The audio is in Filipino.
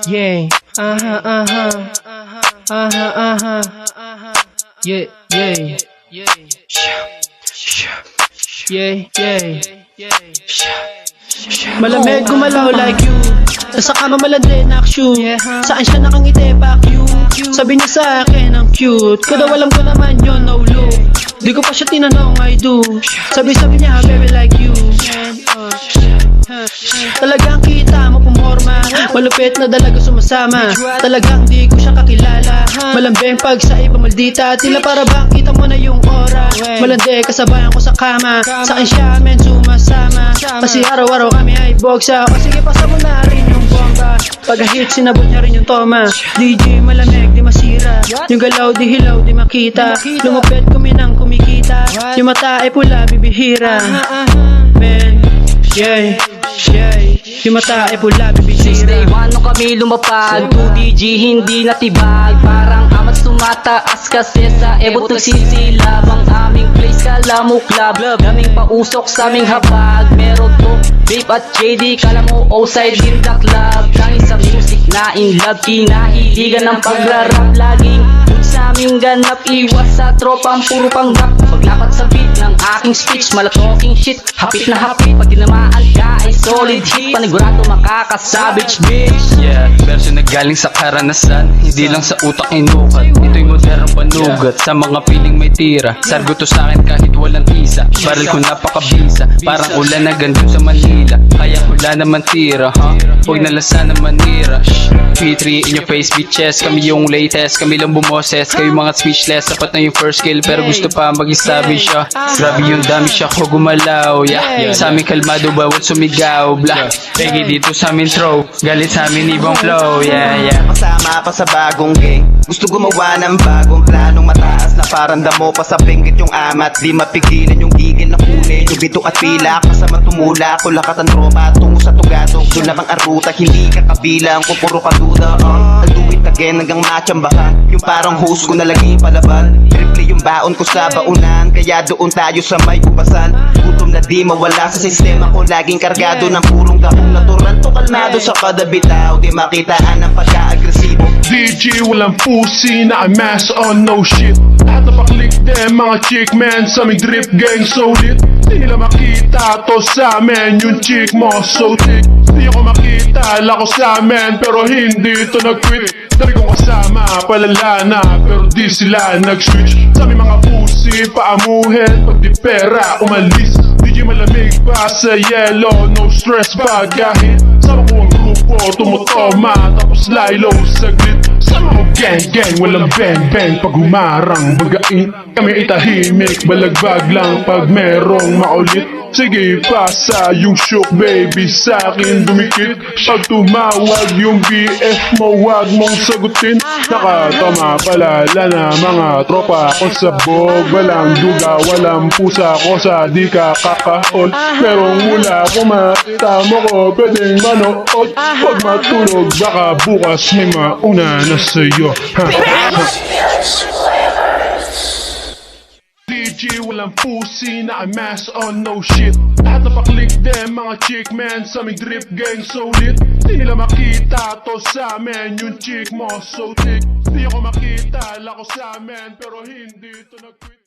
Yeah. Yeah, yeah. Yeah. Malamig gumalaw like you. Nasa kama malandi nakashoot. Saan siya nakangiti vacuum. Sabi niya sa akin ang cute. Ko daw alam ko naman yun, no look. Di ko pa siya tinanong, I do. Sabi niya, baby like you. Talagang kita mo pumorma. Malupit na dalaga sumasama. Talagang di ko siya kakilala. Malambing pag sa iba maldita. Tila para bang kita mo na yung aura. Malandi kasabayan ko sa kama. Saan siya men sumasama. Kasi araw-araw kami ay bogsa. O sige pasa mo na rin yung bomba. Pag-hit sinabot niya rin yung toma. DJ malamig di masira. Yung galaw di hilaw di makita. Lumupit kuminang kumikita. Yung mata ay pula bibihira. Man, yeah. Yung mata ay pula bibihira. Since day one nung kami lumapag 2DG hindi natibag. Parang amat sumataas kasi sa ebot nagsisilab. Ang aming place kala mo club. Daming pausok sa aming habag. Meron to vape at JD. Kala mo outside in the club. Tanging sa music na in love. Kinahiligan ng pagrarap. Laging good sa aming ganap. Iwas sa tropang puro pang rap. Paglapat sa beat ng aking speech malatoking shit. Hapit na hapit. Pag tinamaan ka ay solid hit. Panigurado makakasavage bitch. Yeah, version na galing sa karanasan. Hindi lang sa utak inukat. Ito'y modernong panugat. Sa mga piling may tira. Sargo to sa'kin kahit walang tisa. Baril ko napakabisa. Parang ulan na gandun sa Manila. Kaya wala naman tira, huwag nalasa na manira. P3 in your face bitches. Kami yung latest, kami lang bumoses. Kayo mga speechless, sapat na yung first kill. Pero gusto pa maging savage siya. Grabe yung dami siya ko gumalaw. Sa amin kalmado bawat sumigaw. Blah, pegi dito sa amin throw. Galit sa amin ibang flow. Kasama pa sa bagong gang. Gusto gumawa ng bagong planong mataas na parang damo pa sa pinggit yung amat. Di mapigilan yung gigil na kunin. Yung bitok at pila kasama tumula. Kulakatan tropa tungo sa tugatog. Doon lamang aruta hindi ka kabilang. Kung puro ka duda I'll do it again hanggang matsambahan. Yung parang host ko na lagi palaban. Triple yung baon ko sa baunan. Kaya doon tayo sa may ubasan. Gutom na di mawala sa sistema ko. Laging kargado ng purong gahong natural to kalmado sa kada bitaw. Di makitaan ng pagka-agresibo. DJ walang pussy na mask on no shit. Lahat na paklik dem mga chick man sa aming drip gang solid. Di nila makita to sa amin yung chick mo so thick. Di ako makita lako sa amin pero hindi to nag-quit. Dari kong kasama palala na pero di sila nag-switch. Sa aming mga pussy paamuhin pag di pera umalis. DJ malamig pa sa yellow no stress pa kahit sama ko ang grupo tumutoma tapos laylo saglit. Sama ko gang walang bang pag humarang bagain. Kami itahimik balagbag lang pag merong maulit. Sige pasa yung shook baby sa'kin dumikit. Pag tumawag yung BF mo wag mong sagutin. Nakatama palala na mga tropa ko sa bog. Walang duga walang pusa ko sa di ka kakahol. Pero mula ko makita mo ko pwedeng manood. Pag matulog baka bukas may mauna na sa'yo. DJ walang pussy na mask on no shit. Lahat na paklik dem mga chick man sa aming drip gang solid. Di nila makita to sa amin yung chick mo so thick. Di ako makita lako sa amin pero hindi to nag-quit.